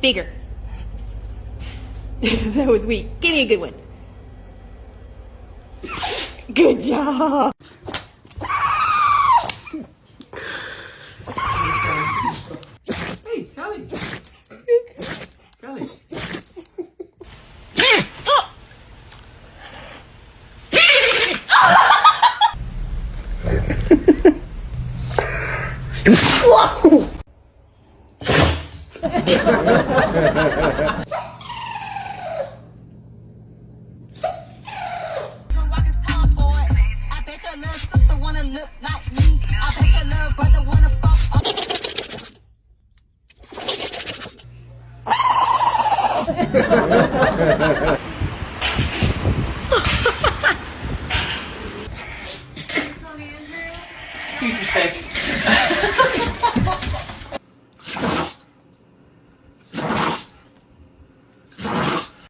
Bigger. That was weak. Give me a good one. Good job. Hey, Callie. Callie. Whoa! Ha ha ha ha!